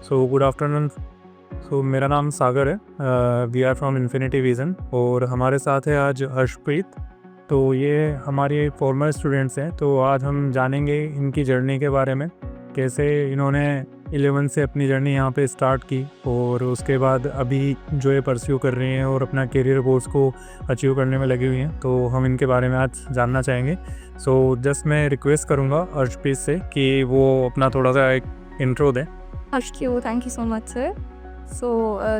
Good afternoon. मेरा नाम सागर है। We are from Infinity Vision और हमारे साथ है आज हर्षप्रीत। तो ये हमारे फॉर्मर स्टूडेंट्स हैं। तो आज हम जानेंगे इनकी जर्नी के बारे में, कैसे इन्होंने 11 से अपनी जर्नी यहाँ पे स्टार्ट की और उसके बाद अभी जो ये परस्यू कर रही हैं और अपना करियर गोल्स को अचीव करने में लगी हुई हैं। तो हम इनके बारे में आज जानना चाहेंगे। जस्ट मैं रिक्वेस्ट करूँगा हर्षप्रीत से कि वो अपना थोड़ा सा एक इंट्रो दें। Thank you so much, sir.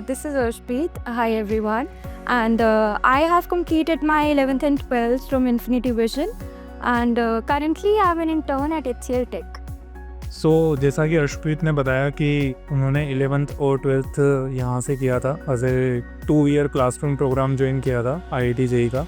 This is Arshpreet. Hi, everyone. And I have completed my 11th and 12th from Infinity Vision. And currently, I'm an intern at HCL Tech. जैसा कि हर्षप्रीत ने बताया कि उन्होंने 11th और 12th यहाँ से किया था, as a 2 year classroom program join किया था IIT JEE का।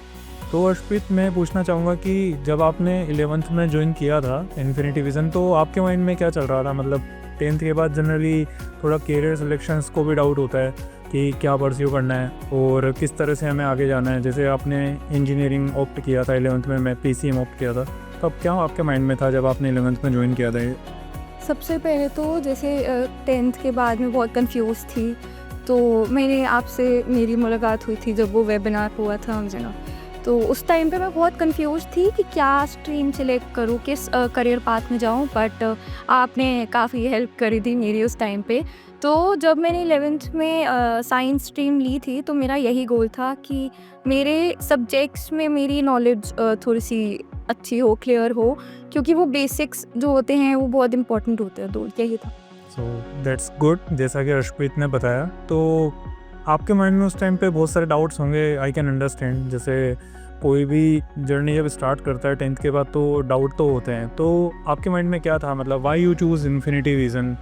तो हर्षप्रीत, मैं पूछना चाहूँगा कि जब आपने 11th में ज्वाइन किया था इन्फिनिटी विज़न, तो आपके माइंड में क्या चल रहा था? मतलब 10th के बाद जनरली थोड़ा करियर सिलेक्शंस को भी डाउट होता है कि क्या परस्यू करना है और किस तरह से हमें आगे जाना है। जैसे आपने इंजीनियरिंग ऑप्ट किया था 11th में, मैं PCM ऑप्ट किया था। तब क्या आपके माइंड में था जब आपने 11th में ज्वाइन किया था ये? सबसे पहले तो जैसे 10th के बाद मैं बहुत कंफ्यूज थी। तो मेरी मुलाकात हुई थी जब वो वेबिनार हुआ था हमसे ना। तो उस टाइम पे मैं बहुत कंफ्यूज थी कि क्या स्ट्रीम सिलेक्ट करूँ, किस करियर पाथ में जाऊँ। बट आपने काफ़ी हेल्प करी थी मेरी उस टाइम पे। तो जब मैंने 11th में साइंस स्ट्रीम ली थी तो मेरा यही गोल था कि मेरे सब्जेक्ट्स में मेरी नॉलेज थोड़ी सी अच्छी हो, क्लियर हो, क्योंकि वो बेसिक्स जो होते हैं वो बहुत इंपॉर्टेंट होते हैं। तो यही था। That's good. जैसा कि हर्षप्रीत ने बताया, तो आपके माइंड में उस टाइम पे बहुत सारे डाउट्स होंगे, आई कैन अंडरस्टैंड। जैसे कोई भी जर्नी जब स्टार्ट करता है 10th के बाद तो डाउट तो होते हैं। तो आपके माइंड में क्या था? मतलब why you choose infinity vision?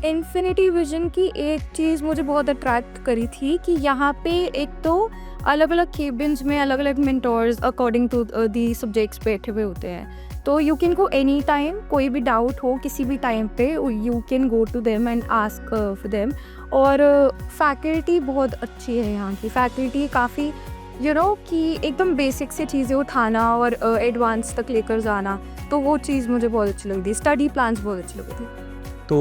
Infinity vision की एक चीज़ मुझे बहुत अट्रैक्ट करी थी कि यहाँ पे एक तो अलग अलग केबिन्स में अलग अलग mentors according to the subjects बैठे हुए होते हैं। तो you can go any time, कोई भी डाउट हो किसी भी टाइम पे you can go to them and ask for them. और फैकल्टी बहुत अच्छी है यहाँ की। फैकल्टी काफ़ी कि एकदम बेसिक से चीज़ें उठाना और एडवांस तक लेकर जाना, तो वो चीज़ मुझे बहुत अच्छी लगी थी। स्टडी प्लान्स बहुत अच्छी लगी थी। तो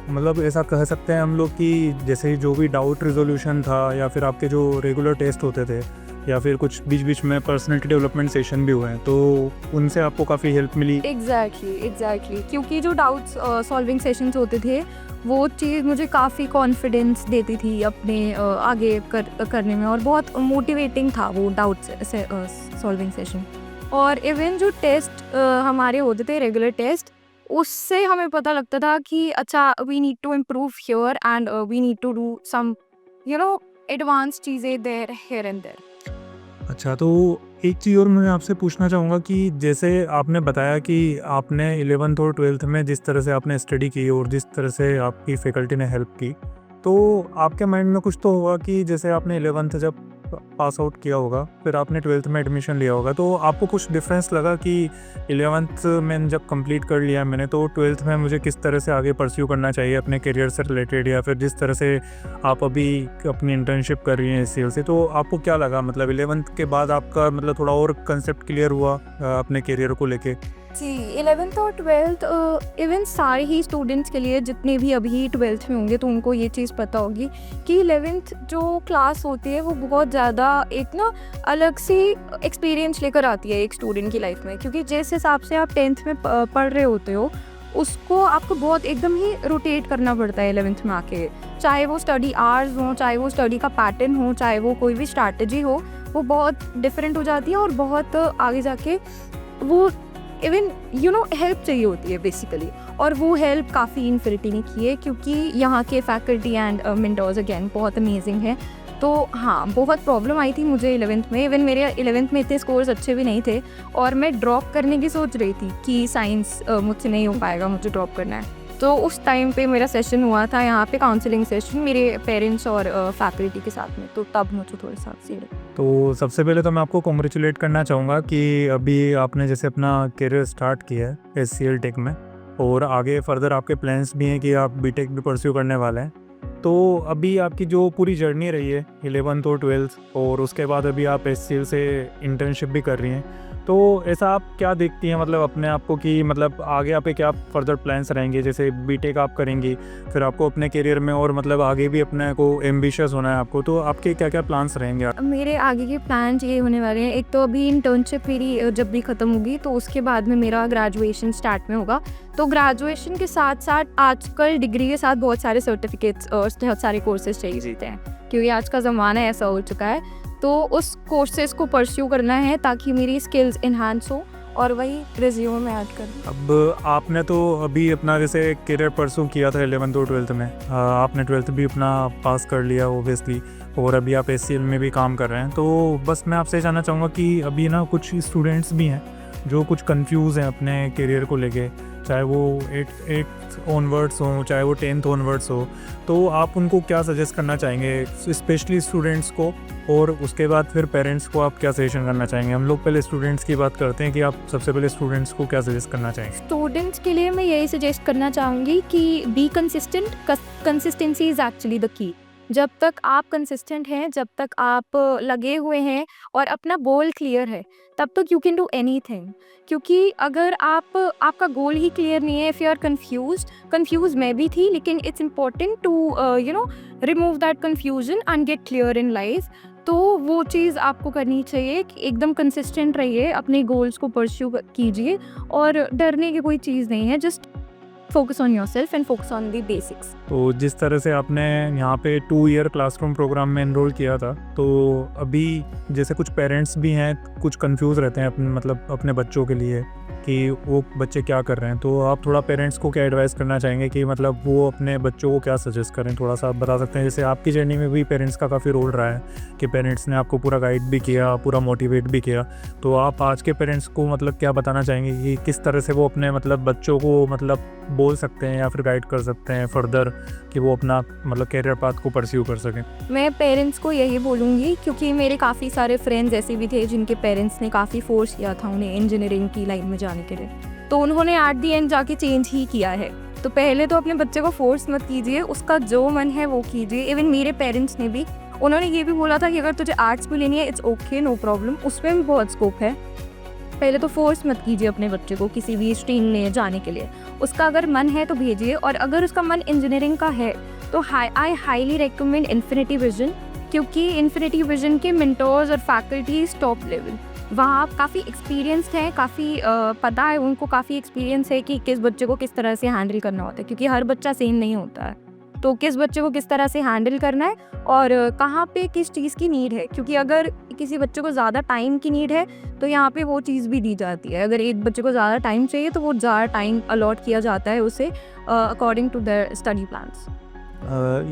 मतलब ऐसा कह सकते हैं हम लोग कि जैसे जो भी डाउट रिजोल्यूशन था या फिर आपके जो रेगुलर टेस्ट होते थे या फिर कुछ बीच बीच में पर्सनैलिटी डेवलपमेंट सेशन भी हुए हैं, तो उनसे आपको काफ़ी हेल्प मिली? एग्जैक्टली क्योंकि जो डाउट्स सॉल्विंग सेशंस होते थे वो चीज़ मुझे काफ़ी कॉन्फिडेंस देती थी अपने आगे करने में, और बहुत मोटिवेटिंग था वो डाउट्स सॉल्विंग सेशन। और इवन जो टेस्ट हमारे होते थे, रेगुलर टेस्ट, उससे हमें पता लगता था कि अच्छा, we need to improve here and we need to do some advance चीज़ें देयर हियर एंड देयर। अच्छा, तो एक चीज़ और मैं आपसे पूछना चाहूँगा कि जैसे आपने बताया कि आपने 11th और 12th में जिस तरह से आपने स्टडी की और जिस तरह से आपकी फैकल्टी ने हेल्प की, तो आपके माइंड में कुछ तो होगा कि जैसे आपने 11th जब पास आउट किया होगा, फिर आपने 12th में एडमिशन लिया होगा, तो आपको कुछ डिफरेंस लगा कि 11th में जब कंप्लीट कर लिया मैंने, तो 12th में मुझे किस तरह से आगे परस्यू करना चाहिए अपने करियर से रिलेटेड, या फिर जिस तरह से आप अभी अपनी इंटर्नशिप कर रही हैं HCL से, तो आपको क्या लगा? मतलब 11th के बाद आपका मतलब थोड़ा और कंसेप्ट क्लियर हुआ अपने करियर को लेके? जी, 11th और 12th इवन सारे ही स्टूडेंट्स के लिए, जितने भी अभी 12th में होंगे तो उनको ये चीज़ पता होगी कि 11th जो क्लास होती है वो बहुत ज़्यादा एक अलग सी एक्सपीरियंस लेकर आती है एक स्टूडेंट की लाइफ में। क्योंकि जिस हिसाब से आप 10th में पढ़ रहे होते हो उसको आपको बहुत एकदम ही रोटेट करना पड़ता है 11th में आके। चाहे वो स्टडी आवर्स हो, चाहे वो स्टडी का पैटर्न हो, चाहे वो कोई भी स्ट्रैटेजी हो, वो बहुत डिफरेंट हो जाती है और बहुत आगे जाके वो इवन हेल्प चाहिए होती है बेसिकली। और वो हेल्प काफ़ी इन्फिनिटी ने की है, क्योंकि यहाँ के फैकल्टी एंड मेंटर्स अगेन बहुत अमेजिंग हैं। तो हाँ, बहुत प्रॉब्लम आई थी मुझे 11th में। इवन मेरे 11th में इतने स्कोर्स अच्छे भी नहीं थे और मैं ड्रॉप करने की सोच रही थी कि साइंस मुझसे नहीं हो पाएगा, मुझे ड्रॉप करना है। तो उस टाइम पे मेरा सेशन हुआ था यहाँ पे, काउंसलिंग सेशन मेरे पेरेंट्स और फैकल्टी के साथ में, तो तब मुझे थोड़े साथ सीरियस। तो सबसे पहले तो मैं आपको कॉन्ग्रेचुलेट करना चाहूँगा कि अभी आपने जैसे अपना करियर स्टार्ट किया है HCL टेक में, और आगे फर्दर आपके प्लान्स भी हैं कि आप BTech भी परस्यू करने वाले हैं। तो अभी आपकी जो पूरी जर्नी रही है 11th और 12th, और उसके बाद अभी आप HCL से इंटर्नशिप भी कर रही हैं, तो ऐसा आप क्या देखती हैं मतलब अपने आप को कि मतलब आगे आपके क्या फर्दर प्लान्स रहेंगे? जैसे बीटेक आप करेंगी, फिर आपको अपने करियर में और मतलब आगे भी अपने को एम्बिशियस होना है आपको, तो आपके क्या-क्या प्लान्स रहेंगे? मेरे आगे के प्लान ये होने वाले हैं, एक तो अभी इंटर्नशिप मेरी जब भी ख़त्म होगी तो उसके बाद में मेरा ग्रेजुएशन स्टार्ट में होगा। तो ग्रेजुएशन के साथ-साथ आजकल डिग्री के साथ बहुत सारे सर्टिफिकेट्स और बहुत सारे कोर्सेज़ चाहिए होते हैं, क्योंकि आज का ज़माना ऐसा हो चुका है। तो उस कोर्सेज़ को परस्यू करना है ताकि मेरी स्किल्स एनहांस हो और वही रिज्यूमे में ऐड कर दूँ। अब आपने तो अभी अपना जैसे करियर परस्यू किया था 11th और 12th में, आपने 12th भी अपना पास कर लिया ओब्वियसली, और अभी आप एचसीएल में भी काम कर रहे हैं। तो बस मैं आपसे जानना चाहूँगा कि अभी ना कुछ स्टूडेंट्स भी हैं जो कुछ कंफ्यूज हैं अपने करियर को लेके, चाहे वो 8th ऑनवर्ड्स हो, चाहे वो 10th ऑनवर्ड्स हो, तो आप उनको क्या सजेस्ट करना चाहेंगे, स्पेशली स्टूडेंट्स को, और उसके बाद फिर पेरेंट्स को आप क्या सजेशन करना चाहेंगे? हम लोग पहले स्टूडेंट्स की बात करते हैं कि आप सबसे पहले स्टूडेंट्स को क्या सजेस्ट करना चाहेंगे? स्टूडेंट्स के लिए मैं यही सजेस्ट करना चाहूँगी कि be consistent, consistency is actually the key. जब तक आप कंसिस्टेंट हैं, जब तक आप लगे हुए हैं और अपना गोल क्लियर है, तब तक यू कैन डू एनीथिंग। क्योंकि अगर आपका गोल ही क्लियर नहीं है, इफ़ यू आर कंफ्यूज मैं भी थी, लेकिन it's important to remove that confusion and get clear in life. तो वो चीज़ आपको करनी चाहिए कि एकदम कंसिस्टेंट रहिए, अपने गोल्स को परस्यू कीजिए और डरने की कोई चीज़ नहीं है। Just focus on yourself and focus on the basics. तो जिस तरह से आपने यहाँ पे 2 ईयर क्लासरूम प्रोग्राम में एनरोल किया था, तो अभी जैसे कुछ पेरेंट्स भी हैं, कुछ कंफ्यूज रहते हैं अपने मतलब अपने बच्चों के लिए कि वो बच्चे क्या कर रहे हैं, तो आप थोड़ा पेरेंट्स को क्या एडवाइस करना चाहेंगे कि मतलब वो अपने बच्चों को क्या सजेस्ट करें? थोड़ा सा आप बता सकते हैं? जैसे आपकी जर्नी में भी पेरेंट्स का काफ़ी रोल रहा है कि पेरेंट्स ने आपको पूरा गाइड भी किया, पूरा मोटिवेट भी किया, तो आप आज के पेरेंट्स को मतलब क्या बताना चाहेंगे कि किस तरह से वो अपने मतलब बच्चों को मतलब बोल सकते हैं या फिर गाइड कर सकते हैं फर्दर कि वो अपना मतलब कैरियर पाथ को परस्यू कर सकें? मैं पेरेंट्स को यही बोलूँगी, क्योंकि मेरे काफ़ी सारे फ्रेंड्स ऐसे भी थे जिनके पेरेंट्स ने काफ़ी फोर्स किया था उन्हें इंजीनियरिंग की लाइन में जाने के लिए, तो उन्होंने एट दी एंड जाके चेंज ही किया है। तो पहले तो अपने बच्चे को फोर्स मत कीजिए, उसका जो मन है वो कीजिए। इवन मेरे पेरेंट्स ने भी, उन्होंने ये भी बोला था कि अगर तुझे आर्ट्स भी लेनी है इट्स ओके, नो प्रॉब्लम, उसमें भी बहुत स्कोप है। पहले तो फोर्स मत कीजिए अपने बच्चे को किसी भी स्ट्रीम में जाने के लिए, उसका अगर मन है तो भेजिए। और अगर उसका मन इंजीनियरिंग का है तो I highly recommend infinity vision, क्योंकि इन्फिनिटी विजन के मेंटोर्स और फैकल्टीज टॉप लेवल, वहाँ आप काफ़ी एक्सपीरियंस्ड हैं, काफ़ी पता है उनको, काफ़ी एक्सपीरियंस है कि किस बच्चे को किस तरह से हैंडल करना होता है, क्योंकि हर बच्चा सेम नहीं होता है। तो किस बच्चे को किस तरह से हैंडल करना है और कहाँ पे किस चीज़ की नीड है, क्योंकि अगर किसी बच्चे को ज़्यादा टाइम की नीड है तो यहाँ पे वो चीज़ भी दी जाती है। अगर एक बच्चे को ज़्यादा टाइम चाहिए तो वो ज़्यादा टाइम अलॉट किया जाता है उसे according to their study plans.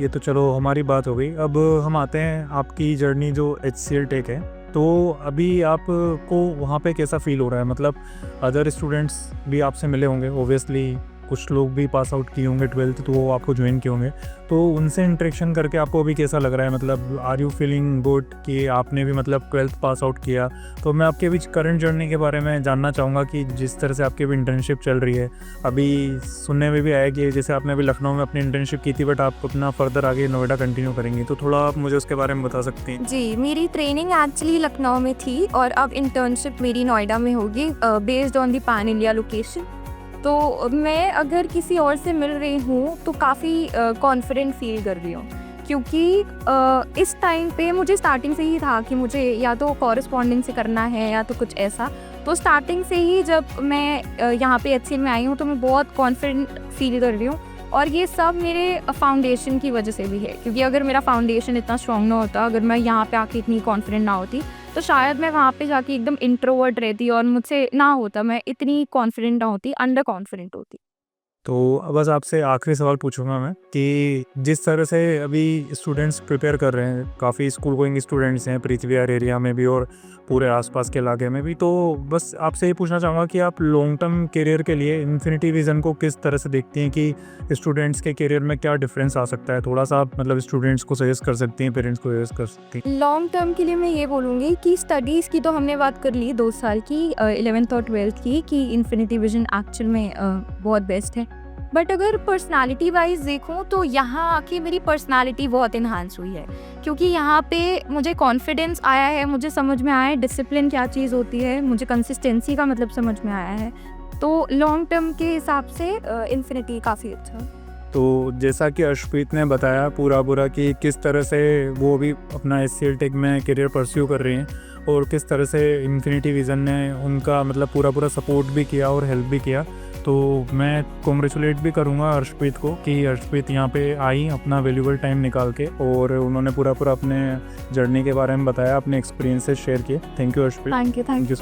ये तो चलो हमारी बात हो गई। अब हम आते हैं आपकी जर्नी जो HCL टेक है, तो अभी आपको वहाँ पे कैसा फील हो रहा है? मतलब अदर स्टूडेंट्स भी आपसे मिले होंगे ओब्वियसली, कुछ लोग भी पास आउट किए होंगे 12th, तो वो आपको ज्वाइन किए होंगे, तो उनसे इंटरेक्शन करके आपको अभी कैसा लग रहा है? मतलब आर यू फीलिंग गुड कि आपने भी मतलब 12th पास आउट किया? तो मैं आपके बीच करंट जर्नी के बारे में जानना चाहूँगा कि जिस तरह से आपकी भी इंटर्नशिप चल रही है, अभी सुनने में भी आया कि जैसे आपने अभी लखनऊ में अपनी इंटर्नशिप की थी, बट आप अपना फर्दर आगे नोएडा कंटिन्यू करेंगी, तो थोड़ा आप मुझे उसके बारे में बता सकती हैं? जी, मेरी ट्रेनिंग एक्चुअली लखनऊ में थी और अब इंटर्नशिप मेरी नोएडा में होगी, based on the pan India location. तो मैं अगर किसी और से मिल रही हूँ तो काफ़ी कॉन्फिडेंट फील कर रही हूँ, क्योंकि इस टाइम पे मुझे स्टार्टिंग से ही था कि मुझे या तो कॉरेस्पॉन्डिंग से करना है या तो कुछ ऐसा। तो स्टार्टिंग से ही जब मैं यहाँ पे HCL में आई हूँ तो मैं बहुत कॉन्फिडेंट फील कर रही हूँ, और ये सब मेरे फाउंडेशन की वजह से भी है, क्योंकि अगर मेरा फाउंडेशन इतना स्ट्रॉन्ग ना होता, अगर मैं यहाँ पे आके इतनी कॉन्फिडेंट ना होती, तो शायद मैं वहाँ पे जाके एकदम इंट्रोवर्ट रहती और मुझसे ना होता, मैं इतनी कॉन्फिडेंट ना होती, अंडर कॉन्फिडेंट होती। तो बस आपसे आखिरी सवाल पूछूंगा मैं कि जिस तरह से अभी स्टूडेंट्स प्रिपेयर कर रहे हैं, काफ़ी स्कूल गोइंग स्टूडेंट्स हैं पृथ्वी विहार एरिया में भी और पूरे आसपास के इलाके में भी, तो बस आपसे ये पूछना चाहूँगा कि आप लॉन्ग टर्म करियर के लिए इन्फिनिटी विज़न को किस तरह से देखती हैं कि स्टूडेंट्स के करियर में क्या डिफरेंस आ सकता है? थोड़ा सा आप मतलब स्टूडेंट्स को सजेस्ट कर सकती हैं, पेरेंट्स को सजेस्ट कर सकती हैं? लॉन्ग टर्म के लिए मैं ये बोलूँगी कि स्टडीज़ की तो हमने बात कर ली 2 साल की, 11th और 12th की, कि इन्फिनिटी विजन एक्चुअल में बहुत बेस्ट है। बट अगर पर्सनालिटी वाइज देखूँ तो यहाँ आके मेरी पर्सनालिटी बहुत इन्हांस हुई है, क्योंकि यहाँ पे मुझे कॉन्फिडेंस आया है, मुझे समझ में आया है डिसिप्लिन क्या चीज़ होती है, मुझे कंसिस्टेंसी का मतलब समझ में आया है। तो लॉन्ग टर्म के हिसाब से इन्फिनिटी काफ़ी अच्छा है। तो जैसा कि अर्शप्रीत ने बताया पूरा कि किस तरह से वो भी अपना SCL टेक में करियर परस्यू कर रही हैं और किस तरह से इन्फिनिटी विज़न ने उनका मतलब पूरा सपोर्ट भी किया और हेल्प भी किया। तो मैं कॉन्ग्रेचुलेट भी करूँगा अर्शप्रीत को कि अर्शप्रीत यहाँ पे आई अपना वैल्यूबल टाइम निकाल के और उन्होंने पूरा अपने जर्नी के बारे में बताया, अपने एक्सपीरियंसेस शेयर किए। Thank you Arshpreet. Thank you. Thank you.